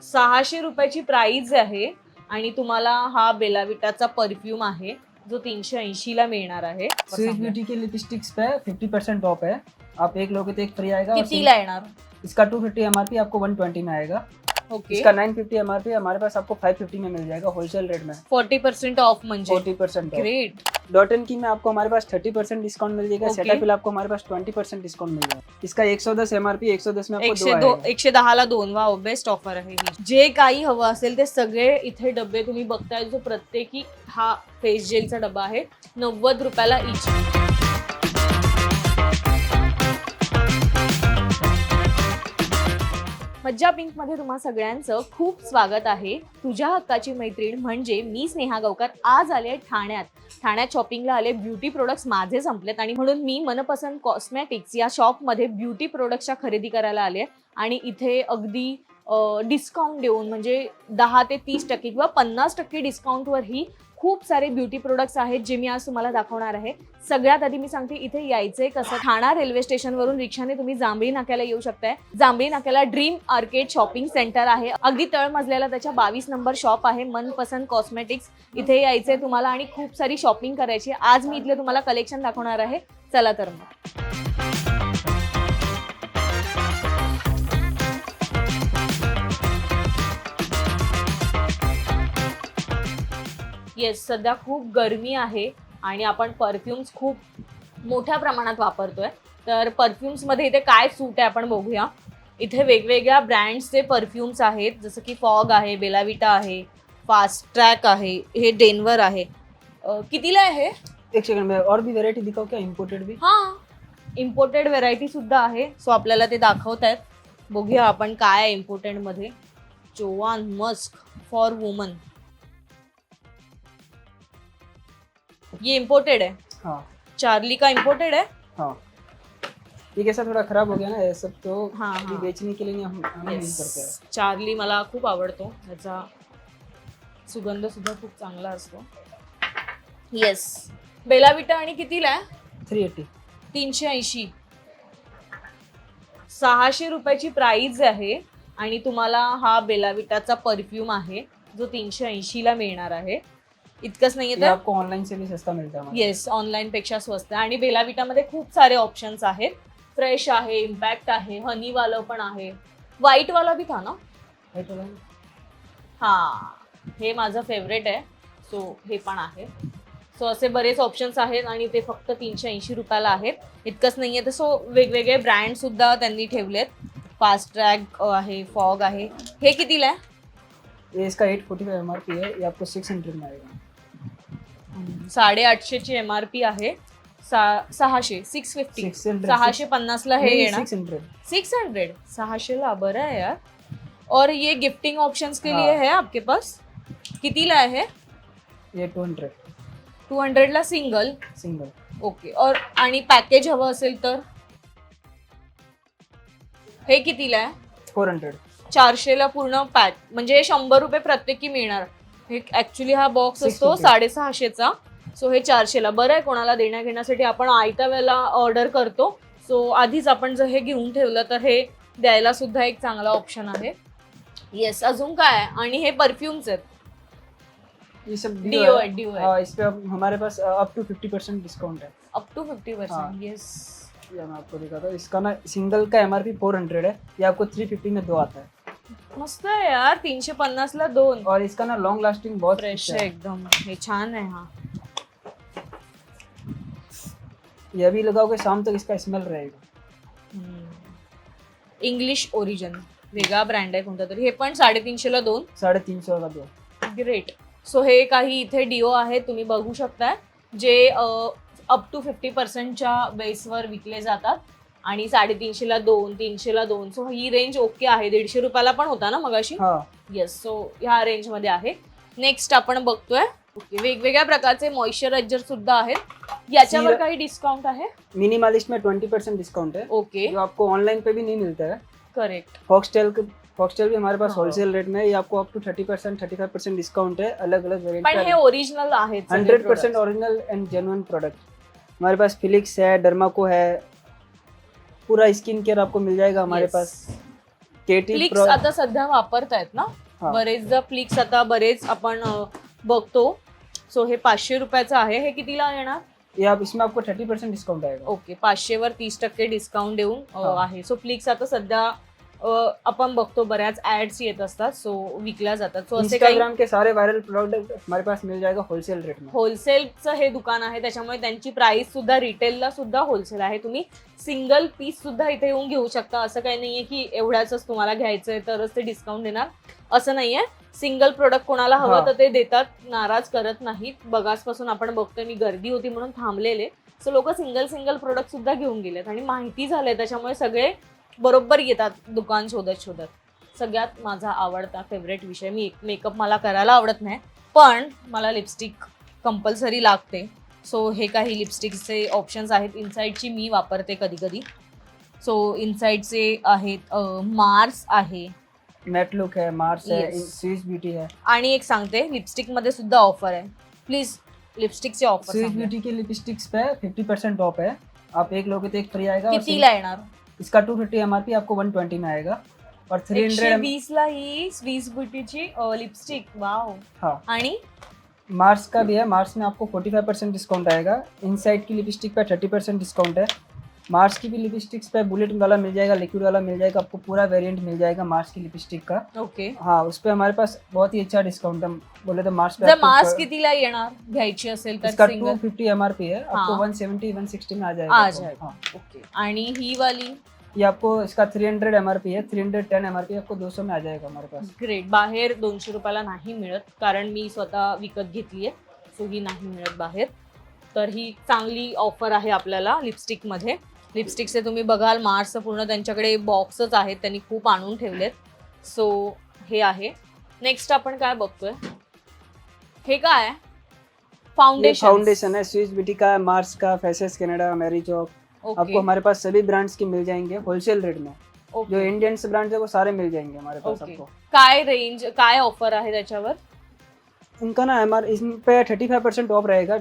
600 रुपयाची प्राइस आहे आणि तुम्हाला हा बेला विटाचा परफ्यूम आहे जो 380 ला मिळणार आहे. Swiss beauty K lipsticks pay 50% of है. आप एक लोगे तो एक फ्री आएगा. कितीला येणार? इसका 250 एमआरपी आपको 120 में आएगा. ओके. इसका 950 एमआरपी हमारे पास आपको 550 में मिल जाएगा होलसेल रेट में. 40% ऑफ म्हणजे 40% ऑफ. ग्रेट. डॉट एंड की में आपको हमारे पास 30% डिस्काउंट मिल जाएगा. Okay. सेटाफिल आपको हमारे पास 20% डिस्काउंट मिल जाएगा. इसका 110 एमआरपी 110 में आपको 2 आएगा. 110 ला 2. वाव, बेस्ट ऑफर आहे ही. जे काही हवं असेल ते सगळे इथे डबे तुम्ही बघताय. जो प्रत्येकी हा फेस जेलचा डबा आहे 90 रुपयाला इच. मज्जा पिंक मध्ये तुम्हा सगळ्यांचं खूप स्वागत आहे. तुझ्या हक्काची मैत्रीण म्हणजे मी स्नेहा गावकर आज आले ठाण्यात शॉपिंगला आले. ब्युटी प्रोडक्ट्स माझे संपलेत आणि म्हणून मी मनपसंत कॉस्मेटिक्स या शॉपमध्ये ब्युटी प्रोडक्ट्सच्या खरेदी करायला आले आणि इथे अगदी डिस्काउंट देऊन म्हणजे 10 ते 30% किंवा 50% डिस्काउंटवर ही खूप सारे ब्युटी प्रोडक्ट्स आहेत जे मी आज तुम्हाला दाखवणार आहे. सगळ्यात आधी मी सांगते इथे यायचंय कसं. ठाणा रेल्वे स्टेशनवरून रिक्षाने तुम्ही जांभळी नाक्याला येऊ शकताय. जांभळी नाक्याला ड्रीम आर्केड शॉपिंग सेंटर आहे. अगदी तळमजल्याला त्याच्या 22 नंबर शॉप आहे मनपसंत कॉस्मेटिक्स. इथे यायचंय तुम्हाला आणि खूप सारी शॉपिंग करायची. आज मी इथले तुम्हाला कलेक्शन दाखवणार आहे. चला तर मग. येस, सध्या खूप गरमी आहे आणि आपण परफ्युम्स खूप मोठ्या प्रमाणात वापरतोय. तर परफ्युम्समध्ये इथे काय सूट आहे आपण बघूया. इथे वेगवेगळ्या ब्रँड्सचे परफ्युम्स आहेत जसं की फॉग आहे, बेला विटा आहे, फास्ट ट्रॅक आहे, हे डेनवर आहे. कितीला आहे? एक सेकंड में और भी वैरायटी दिखाओ क्या? इम्पोर्टेड भी. हां, इम्पोर्टेड व्हेरायटी सुद्धा आहे. सो आपल्याला ते दाखवतायत. बघूया आपण काय आहे इम्पोर्टेडमध्ये. जोआन मस्क फॉर वुमन, ये इम्पोर्टेड है. हाँ चार्ली का इम्पोर्टेड है. हाँ. ये कैसा थोड़ा खराब हो गया ना ये सब, तो हाँ, अभी हाँ. बेचने के लिए हम यूज करते हैं. चार्ली मला खूप आवडतो. त्याचा सुगंध सुद्धा खूप चांगला असतो. येस, बेला विटा आणि कितीला आहे? 380. 380. 600 रुपयाची प्राइस आहे आणि तुम्हाला हा बेला विटाचा परफ्यूम आहे जो 380 ला मिळणार आहे. इतकंच नाहीये ये तर आपको ऑनलाइन से भी सस्ता मिलता है. येस, ऑनलाईन पेक्षा स्वस्त आहे. आणि बेला विटामध्ये खूप सारे ऑप्शन्स आहेत. फ्रेश आहे, इम्पॅक्ट आहे, हनीवालं पण आहे, व्हाईटवाला भी था ना. हा, हे माझं फेवरेट आहे. सो हे पण आहे. सो असे बरेच ऑप्शन्स आहेत आणि ते फक्त 380 रुपयाला आहेत. इतकंच नाहीये तर सो वेगवेगळे ब्रँड सुद्धा त्यांनी ठेवलेत. फास्ट ट्रॅक आहे, फॉग आहे. हे कितीला आहे? ये इसका 845 एमआरपी है. ये आपको 600 में आएगा. 850 ची एमआरपी आहे. 600 650 650 ला हे येणार. 600. 600 ला बरं आहे यार. और ये गिफ्टिंग ऑप्शंस के लिए है आपके पास. कितीला आहे? ये 200. 200 ला सिंगल. ओके. और आणि पॅकेज हवं असेल तर हे कितीला आहे? 400. 400 ला पूर्ण पॅक म्हणजे 100 रुपये प्रत्येकी मिळणार. हे ऍक्च्युली हा बॉक्स असतो 650 चा. सो हे 400 ला. बरं आहे कोणाला देण्या घेण्यासाठी. आपण आयत्या वेळेला ऑर्डर करतो. सो आधीच आपण जर हे घेऊन ठेवलं तर हे द्यायला सुद्धा एक चांगला ऑप्शन आहे. येस, अजून काय आहे? आणि हे परफ्यूम्स आहेत. ये सब डिओ है. हाँ, इस पे हमारे पास अप टू 50% डिस्काउंट है. Up to 50%. येस, ये मैं आपको दिखाता हूँ. इसका ना सिंगल का एमआरपी 400 है. ये आपको 350 में 2 आता है. मस्त आहे यार. 350 ला 2. और इसका ना लॉन्ग लास्टिंग बहुत फ्रेश अच्छा आहे एकदम. हे छान आहे. हा, ये अभी लगाओगे शाम तक इसका स्मेल रहेगा. इंग्लिश ओरिजिन वेगळा ब्रँड आहे कोणता तरी. हे पण 350 ला 2. 350 का 2. ग्रेट. सो हे काही इथे डिओ आहे तुम्ही बघू शकताय जे अप टू 50%च्या बेसवर विकले जातात आणि 350 ला 2, 300 ला 2. सो ही रेंज ओके आहे. 150 रुपयाला पण होता ना मगाशी. येस, सो ह्या रेंज मध्ये आहे. नेक्स्ट आपण बघतोय वेगवेगळ्या प्रकारचे मॉइश्चरायझर सुद्धा आहेत. याच्यावर काही डिस्काउंट आहे? मिनिमलिस्ट में 20% डिस्काउंट है. ओके, जो आपको ऑनलाइन पे भी नहीं मिलता है. करेक्ट. फॉक्सटेल भी हमारे पास होलसेल रेट में है. ये आपको अप टू 30% 35% डिस्काउंट है. अलग अलग पण वेरिएंट हे ओरिजिनल आहेत. 100% ओरिजिनल एंड जेन्युइन प्रोडक्ट. हमारे पास फिलिक्स है, डर्माको है, पूरा स्किन केयर आपको मिल जाएगा हमारे पास. केटी फ्लिक्स आता सध्या वापरतायत ना हा. बरेचदा फ्लिक्स आता बरेच आपण बघतो. सो हे 500 रुपयाचं आहे. हे कितीला येणार? ये आप इसमें आपको 30% डिस्काउंट आएगा. ओके 500 वर 30% डिस्काउंट देऊन हा. आहे. सो फ्लिक्स आता सध्या आपण बघतो बऱ्याच ऍड्स येत असतात, सो विकल्या जातात. सो असे काही इंस्टाग्राम के सारे वायरल प्रोडक्ट हमारे पास मिल जाएगा होलसेल रेट में. होलसेलचं हे दुकान आहे, त्याच्यामुळे त्यांची प्राइस सुद्धा रिटेलला सुद्धा होलसेल आहे. तुम्ही सिंगल पीस सुद्धा इथे येऊन घेऊ शकता. असं काही नाहीये की एवढ्याच तुम्हाला घ्यायचंय तरच ते डिस्काउंट देणार, असं नाहीये. सिंगल प्रोडक्ट कोणाला हवं तर ते देतात, नाराज करत नाहीत. बघासपासून आपण बघतोय, मी गर्दी होती म्हणून थांबलेले, सो लोक सिंगल प्रोडक्ट सुद्धा घेऊन गेलेत आणि माहिती झालंय, त्याच्यामुळे सगळे बरोबर येतात दुकान शोधत शोधत. सगळ्यात माझा आवडता फेवरेट विषय, मी मेकअप मला करायला आवडत नाही पण मला लिपस्टिक कंपल्सरी लागते. सो हे काही लिपस्टिकचे ऑप्शन्स आहेत. इनसाइडची मी वापरते कधी कधी. सो इनसाइडचे आहेत मार्स आहे, मैट लुक है, मार्स है, Yes. स्विस ब्यूटी है. आणि एक सांगते लिपस्टिक मध्ये सुद्धा ऑफर आहे. प्लीज लिपस्टिकचे ऑफर स्विस ब्यूटी की लिपस्टिक्स पे 50% ऑफ है. आप एक लोगे तो एक फ्री आएगा. और कितीला येणार? इसका 250 MRP आपको 120 में आएगा और 300 120 ला ही स्विस ब्युटीची लिपस्टिक. वाव. हाँ. आणि मार्स का भी है. मार्स में आपको 45% डिस्काउंट आएगा. इनसाइड की लिपस्टिक पे 30% डिस्काउंट है. मार्स की भी लिपस्टिक्स पे बुलेट वाला मिल जाएगा, लिक्विड वाला मिल जाएगा, आपको पूरा वेरिएंट मिल जाएगा मार्स की लिपस्टिक का. ओके. हाँ, उस पे हमारे पास बहुत ही अच्छा डिस्काउंट है. बोले तो मार्स पे जर आपको मास्क कितीला येणार घ्यायची असेल तर? इसका सिंगल 250 MRP है. आपको हाँ. 170-160 में आ जाएगा. आ आपको. जाएगा. हाँ. ओके. आणि ही वाली ये आपको इसका 300 MRP है. 310 MRP आपको 200 में आ जाएगा हमारे पास. ग्रेट. बाहेर 200 रुपयाला नाही मिळत, कारण मी स्वतः विकत घेतली आहे, सो ही नाही मिळत बाहेर. तर ही चांगली ऑफर आहे आपल्याला लिपस्टिकमध्ये. लिपस्टिकचे तुम्ही बघाल मार्सचं पूर्ण त्यांच्याकडे बॉक्सच आहेत, त्यांनी खूप आणून ठेवलेत. सो हे आहे. नेक्स्ट आपण काय बघतोय? हे काय? फाउंडेशन. फाउंडेशन है. स्विस ब्यूटी का है, मार्स का, फेसेस कनाडा, मैरिजॉक. आपको हमारे पास सभी ब्रांड्स की मिल जाएंगे होलसेल रेट में. जो इंडियंस ब्रांड्स है वो सारे मिल जाएंगे हमारे पास आपको. काय रेंज, काय ऑफर आहे त्याच्यावर? इनका ना हमारे इन पे 35% ऑफ रहेगा.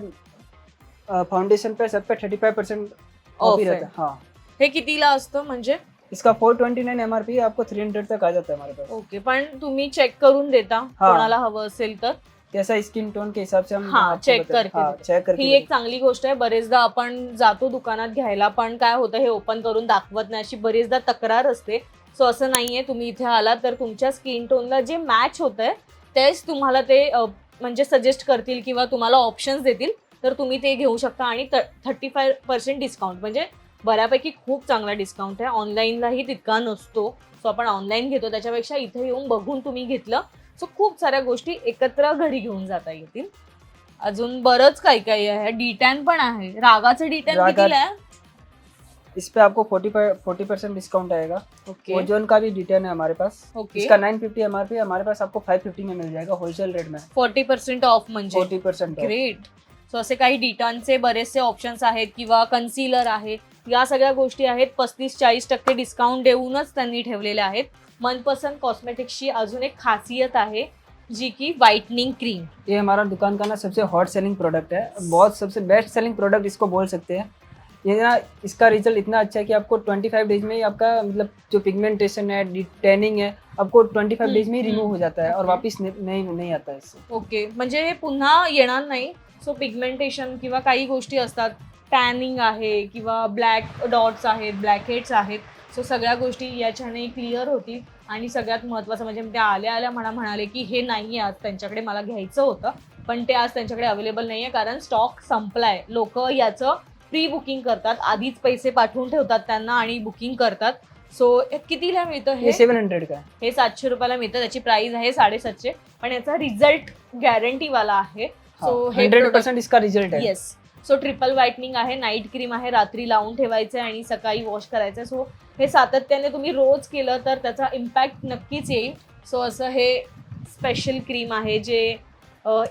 Foundation pay sub pay 35% of he Off है. रहता है. हाँ. हे कितीला असतं म्हणजे? इसका 429 MRP है. आपको 300 तक आ जाता है हमारे पास. ओके. पण तुम्ही चेक करून देता कोणाला हवं असेल तर? कैसा स्किन टोन के हिसाब से हम हाँ, आपको check बताते हैं. करके हाँ, देते. चेक करके ही एक चांगली गोष्ट आहे. बरेचदा आपण जातो दुकानात घ्यायला, पण काय होतं हे ओपन करून दाखवत नाही, अशी बरेचदा तक्रार असते. सो असं नाहीये, तुम्ही इथे आलात तर तुमच्या स्किन टोनला जे मॅच होतंय तेच तुम्हाला ते म्हणजे सजेस्ट करतील किंवा तुम्हाला ऑप्शन्स देतील, तर तुम्ही ते घेऊ शकता. आणि 35% डिस्काउंट म्हणजे बऱ्यापैकी खूप चांगला डिस्काउंट आहे. ऑनलाईनलाही तितका नसतो. सो आपण ऑनलाईन घेतो, त्याच्यापेक्षा इथे येऊन बघून तुम्ही घेतलं सो खूप साऱ्या गोष्टी एकत्र घरी घेऊन जाता येतील. अजून बरंच काही काही आहे. डिटॅन पण आहे. रागाचं डिटॅन रागा- कितीला आहे? इस पे आपको 40% डिस्काउंट आएगा. ओके. ओजोन का भी डिटेन है हमारे पास. ओके. इसका 950 MRP हमारे पास आपको 550 में मिल जाएगा होलसेल रेट में. 40% ऑफ म्हणजे 40% ऑफ. ग्रेट. सो असे काही डिटॉनचे बरेचसे ऑप्शन्स आहेत किंवा कन्सिलर आहे, या सगळ्या गोष्टी आहेत. 35-40% डिस्काउंट देऊनच त्यांनी ठेवलेले आहेत. मनपसंद कॉस्मेटिक्सची अजून एक खासियत आहे जी की व्हाइटनिंग क्रीम. ये हमारा दुकान का ना सबसे हॉट सेलिंग प्रोडक्ट है. बहुत सबसे बेस्ट सेलिंग प्रोडक्ट इसको बोल सकते हैं. ये ना इसका रिजल्ट इतना अच्छा है कि आपको 25 डेज में ही आपका मतलब जो पिगमेंटेशन है, टैनिंग है, आपको 25 डेज में ही रिमूव हो जाता है और वापस नहीं आता है इससे. ओके. म्हणजे हे पुन्हा येणार नाही. सो पिगमेंटेशन किंवा काही गोष्टी असतात, टॅनिंग आहे किंवा ब्लॅक डॉट्स आहेत, ब्लॅक हेड्स आहेत, सो सगळ्या गोष्टी याच्याने क्लिअर होतील. आणि सगळ्यात महत्त्वाचं म्हणजे त्या आल्या मला म्हणाले की हे नाही आहे आज त्यांच्याकडे, मला घ्यायचं होतं पण ते आज त्यांच्याकडे अवेलेबल नाही आहे कारण स्टॉक संपलाय. लोक याचं प्री बुकिंग करतात, आधीच पैसे पाठवून ठेवतात त्यांना आणि बुकिंग करतात. सो कितीला मिळतं हे? 700 का. हे 700 रुपयाला मिळतं. त्याची प्राइस आहे 750, पण याचा रिझल्ट गॅरंटीवाला आहे. सो हे 100% इसका रिजल्ट है. येस. सो ट्रिपल व्हाइटनिंग आहे, नाईट क्रीम आहे, रात्री लावून ठेवायचं आणि सकाळी वॉश करायचं. सो हे सातत्याने तुम्ही रोज केलं तर त्याचा इम्पॅक्ट नक्कीच येईल. सो असं हे स्पेशल क्रीम आहे जे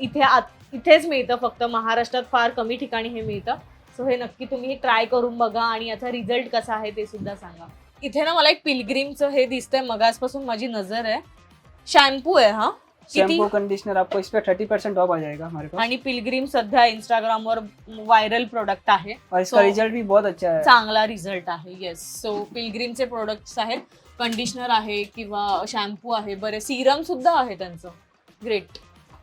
इथेच मिळतं, फक्त महाराष्ट्रात फार कमी ठिकाणी हे मिळतं. सो हे नक्की तुम्ही ट्राय करून बघा आणि याचा रिझल्ट कसा आहे ते सुद्धा सांगा. इथे ना मला एक पिलग्रीमचं हे दिसतंय, मगासपासून माझी नजर आहे. शॅम्पू आहे हा. किती? शैम्पू कंडीशनर आपको इस पे 30% ऑफ आ जाएगा हमारे पास. आणि पिलग्रीम सध्या इंस्टाग्रामवर व्हायरल प्रोडक्ट आहे. और इसका So, रिजल्ट भी बहुत अच्छा है. चांगला रिझल्ट आहे. येस. सो पिलग्रीमचे प्रोडक्ट्स आहेत. कंडिशनर आहे किंवा शॅम्पू आहे, बरे सिरम सुद्धा आहे त्यांचं. ग्रेट.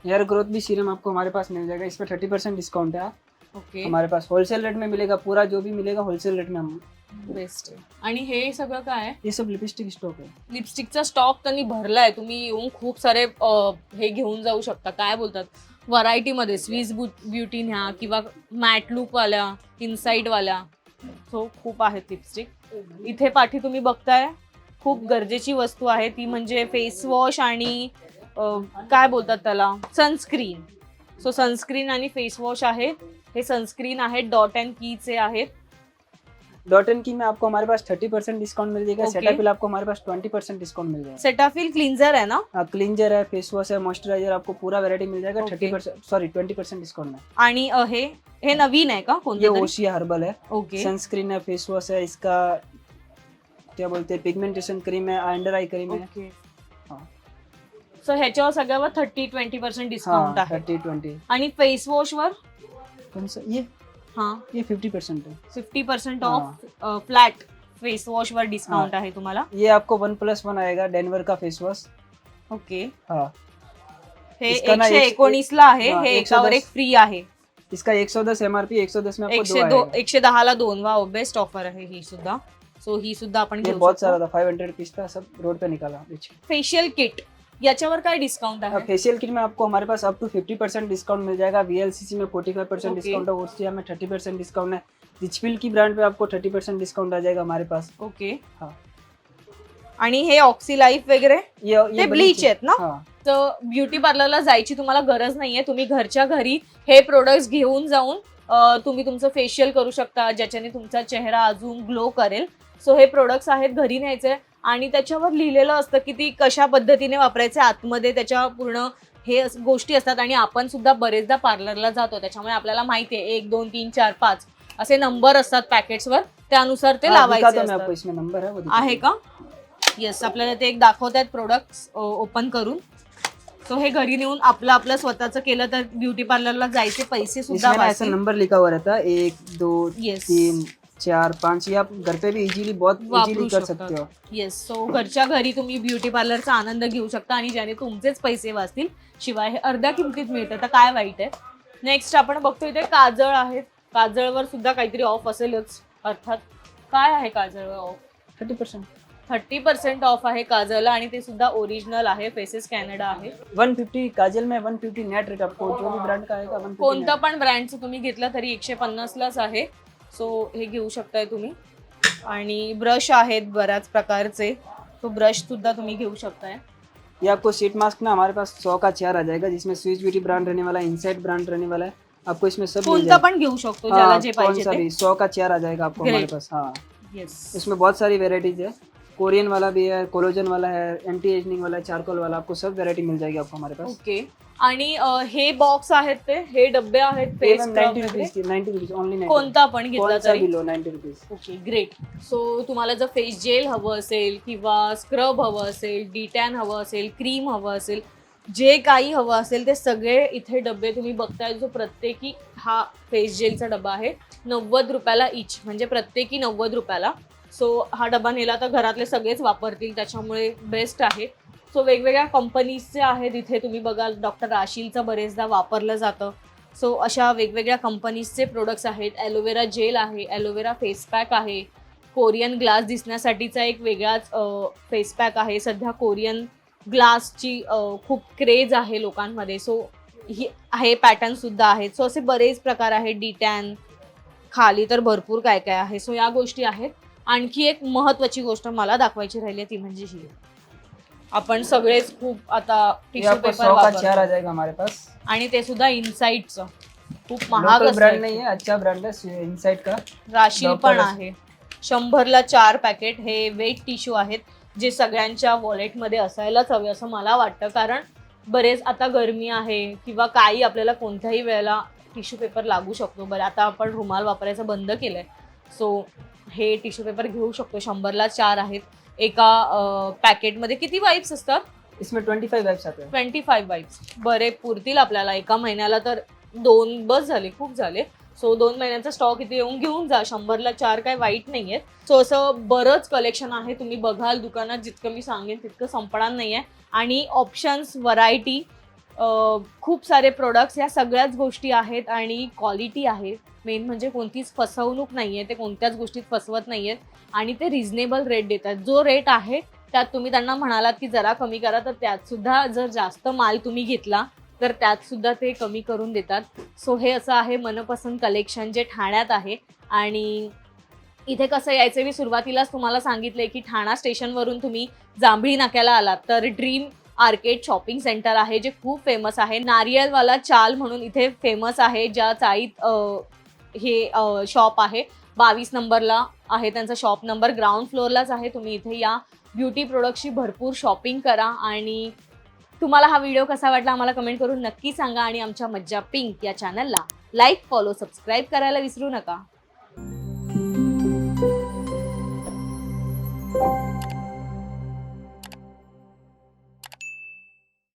हेयर ग्रोथ भी सीरम आपको हमारे पास मिल जाएगा, इस पर 30% डिस्काउंट है. ओके, हमारे पास होलसेल रेट में मिलेगा, पूरा जो भी मिलेगा होलसेल रेट में हम. बेस्ट आहे. आणि हे सगळं काय आहे? ये सब लिपस्टिक स्टॉक है. लिपस्टिकचा स्टॉक त्यांनी भरलाय. तुम्ही येऊन खूप सारे हे घेऊन जाऊ शकता. काय बोलतात, व्हरायटीमध्ये स्विस ब्युटी न्या किंवा मॅट लुकवाल्या, इनसाईडवाल्या, सो खूप आहेत लिपस्टिक. इथे पाठी तुम्ही बघताय खूप गरजेची वस्तू आहे, ती म्हणजे फेस वॉश आणि काय बोलतात त्याला, सनस्क्रीन. सो सनस्क्रीन आणि फेस वॉश आहे. हे सनस्क्रीन आहेत, डॉट अँड कीचे आहेत. डॉट एंड की में आपको हमारे पास 30% डिस्काउंट मिल जाएगा. Okay. सेटाफिल आपको हमारे पास 20% डिस्काउंट मिल जाएगा. सेटाफिल क्लीन्जर है ना? क्लींजर है, फेस वॉश है, मॉइस्चराइजर, आपको पूरा वैरायटी मिल जाएगा. Okay. 20% डिस्काउंट में. आणि हे नवीन आहे का ये कोणतं? ओशिया हर्बल है. ओके, सनस्क्रीन है, फेस वॉश है, इसका क्या बोलते हैं, पिगमेंटेशन क्रीम है, अंडर आई क्रीम है. ओके. हाँ. सो ह्याच्यावर सगळ्यावर 30-20% डिस्काउंट हाँ, आहे. 30-20. आणि फेस वॉश वर कौन सा ये 50% है. 50% ऑफ फ्लॅट फेस वॉश वर डिस्काउंट आहे तुम्हाला. ये आपको 1+1 आएगा, डेनवर का फेस वॉश. ओके, हाँ. हे इसका ना 119 ला आहे. हाँ, हे 110 एकावर एक फ्री आहे. इसका 110 MRP, 110 में आपको 2 आएगा. 110 ला 2. वा, बेस्ट ऑफर आहे ही सुद्धा. सो ही सुद्धा आपण ये घेऊ बहुत शकतो. सारा था, 500 पीस था, सब रोड पे निकाला. फेशियल किट याच्यावर काय डिस्काउंट आहे? फेशियल किट में आपको हमारे पास अप टू 50% डिस्काउंट मिल जाएगा. VLCC में 45% Okay. डिस्काउंट है, ओसिया में 30% डिस्काउंट है. रिचफिल की ब्रांड पे आपको 30% डिस्काउंट आ जाएगा हमारे पास. ओके. हाँ. आणि हे ऑक्सी लाईफ वगैरे ये ब्लीच आहेत ना? हाँ. तर ब्युटी पार्लरला जायची तुम्हाला गरज नाहीये. तुम्ही घरच्या घरी हे प्रोडक्ट्स घेऊन जाऊन तुम्ही तुमचं फेशियल करू शकता, ज्याच्याने तुमचा चेहरा अजून ग्लो करेल. सो हे प्रोडक्ट्स आहेत, घरी न्यायचे आणि त्याच्यावर लिहिलेलं असतं की ती कशा पद्धतीने वापरायचे. आतमध्ये त्याच्या पूर्ण हे गोष्टी असतात. आणि आपण सुद्धा बरेचदा पार्लरला जातो, त्याच्यामुळे आपल्याला माहिती आहे 1, 2, 3, 4, 5 असे नंबर असतात पॅकेट्सवर, त्यानुसार ते लावायचे दिखाता मैं असतात. आपको, इसमें नंबर है वो आहे का? येस, आपल्याला ते एक दाखवतात प्रोडक्ट्स ओपन करून. सो हे घरी नेऊन आपलं स्वतःचं केलं तर ब्युटी पार्लरला जायचे पैसे सुद्धा इसमें ना ऐसा वाचतील. नंबर लिखा हुआ रहता है, 1, 2, Yes. 3, 4, 5. ये आप घर पे भी इजीली, बहुत वापरू इजीली कर शकता. सकते हो. येस, सो घरच्या घरी तुम्ही ब्युटी पार्लरचा आनंद घेऊ शकता आणि ज्याने तुमचेच पैसे वाचतील. शिवाय हे अर्ध्या किमतीत मिळतं, तर काय वाईट आहे. नेक्स्ट आपण बघतो इथे काजळ आहेत. काजळवर सुद्धा काहीतरी ऑफ असेलच अर्थात. काय आहे काजळवर ऑफ? 30%. 30% ऑफ आहे काजळला आणि ते सुद्धा ओरिजिनल आहे. फेसेस कॅनडा आहे. 150 काजल में 150 नेट रेट. आपको जो भी ब्रांड का आएगा 150 कोणतं पण ब्रँडचं तुम्ही घेतलं तरी 150 लाच आहे. सो हे घेऊ शकताय तुम्ही. आणि ब्रश आहेत बऱ्याच प्रकारचे, तो ब्रश सुद्धा तुम्ही घेऊ शकताय. ये आपको सीट मास्क ना हमारे पास 100 का 4 आ जाएगा, जिसमें स्विस ब्यूटी ब्रांड रहने वाला है, इनसाइड ब्रांड रहने वाला है. आपको इसमें सब मिल कोणतं जाएगा. पण घेऊ शकतो ज्याला हाँ, जे कौन पाहिजे सा ते. भी 100 का 4 आ जाएगा आपको हमारे Great. पास. हाँ, येस, इसमें बहुत सारी वेराइटीज है. कोरियन वाला भी है, कोलोजन वाला है, एंटी एजनिंग वाला है, चारकोल वाला, आपको सब वेराइटी मिल जाएगी आपको हमारे पास. ओके. आणि हे बॉक्स आहेत, ते हे डब्बे आहेत फेस 90 रुपीज की, 90 रुपीज ओनली. 90 कोणता पण घेतला कौन सा तरी. भी low, 90 rupees. Okay, great. So तुम्हाला जर फेस जेल हवं असेल किंवा स्क्रब हवं असेल, डिटॅन हवं असेल, क्रीम हवं असेल, जे काही हवं असेल ते सगळे इथे डबे तुम्ही बघताय. जो प्रत्येकी हा फेस जेलचा डबा आहे 90 रुपयाला इच, म्हणजे प्रत्येकी 90 रुपयाला. सो हा डबा नेला तर घरातले सगळेच वापरतील, त्याच्यामुळे बेस्ट आहे. सो वेगवेगळ्या कंपनीजचे आहेत इथे. तुम्ही बघाल डॉक्टर राशीलचं बरेचदा वापरलं जातं. सो अशा वेगवेगळ्या कंपनीजचे प्रोडक्ट्स आहेत. ॲलोवेरा जेल आहे, ॲलोवेरा फेस पॅक आहे, कोरियन ग्लास दिसण्यासाठीचा एक वेगळाच फेस पॅक आहे. सध्या कोरियन ग्लासची खूप क्रेज आहे लोकांमध्ये. सो हे पॅटर्नसुद्धा आहेत. सो असे बरेच प्रकार आहेत. डिटॅन खाली तर भरपूर काय काय आहे. सो या गोष्टी आहेत. आणखी एक महत्त्वाची गोष्ट मला दाखवायची राहिली ती म्हणजे ही. आपण सगळेच खूप आता ये टिश्यू आपको पेपर 100 का 4 आ वापरतो जाएगा हमारे पास. आणि ते सुद्धा इनसाइडचं. खूप महाग लोकल ब्रांड असतं. नहीं है, अच्छा ब्रांड है इनसाइड का. राशील Dr. पण राशील. आहे. 100ला 4 पॅकेट हे वेट टिश्यू आहेत, जे सगळ्यांच्या वॉलेटमध्ये असायलाच हवे असं मला वाटतं. कारण बरेच आता गरमी आहे किंवा काही आपल्याला कोणत्याही वेळेला टिश्यू पेपर लागू शकतो. बरं, आता आपण रुमाल वापरायचं बंद केलंय. सो हे टिश्यू पेपर घेऊ शकतो. 100ला 4 आहेत. एका पॅकेटमध्ये किती वाईप्स असतात? इसमें 25 वाइप्स आते हैं. 25 वाईप्स. बरे पुरतील आपल्याला एका महिन्याला, तर 2 बस झाले, खूप झाले. सो 2 महिन्यांचा स्टॉक इथे येऊन घेऊन जा. 100ला 4 काय वाईट नाही आहेत. सो असं बरंच कलेक्शन आहे. तुम्ही बघाल दुकानात जितकं मी सांगेन तितकं संपणार नाही आहे. आणि ऑप्शन्स, व्हरायटी, खूप सारे प्रोडक्ट्स, या सगळ्याच गोष्टी आहेत आणि क्वालिटी आहे. मेन म्हणजे कोणतीच फसवणूक नाही आहे. ते कोणत्याच गोष्टीत फसवत नाही आहेत आणि ते रिझनेबल रेट देतात. जो रेट आहे त्यात तुम्ही त्यांना म्हणालात की जरा कमी करा, तर त्यात सुद्धा जर जास्त माल तुम्ही घेतला तर त्यात सुद्धा ते कमी करून देतात. सो हे असं आहे मनपसंत कलेक्शन जे ठाण्यात आहे. आणि इथे कसं यायचं, मी सुरुवातीलाच तुम्हाला सांगितलंय की ठाणा स्टेशनवरून तुम्ही जांभळी नाक्याला आलात तर ड्रीम आर्केड शॉपिंग सेंटर आहे जे खूप फेमस आहे. नारियलवाला चाल म्हणून इथे फेमस आहे, ज्या चाळीत हे शॉप आहे. 22 नंबरला आहे त्यांचा शॉप नंबर. ग्राउंड फ्लोअरलाच आहे. तुम्ही इथे या, ब्युटी प्रोडक्ट्सची भरपूर शॉपिंग करा. आणि तुम्हाला हा व्हिडिओ कसा वाटला आम्हाला कमेंट करून नक्की सांगा. आणि आमच्या मज्जा पिंक या चॅनलला लाईक, फॉलो, सबस्क्राईब करायला विसरू नका.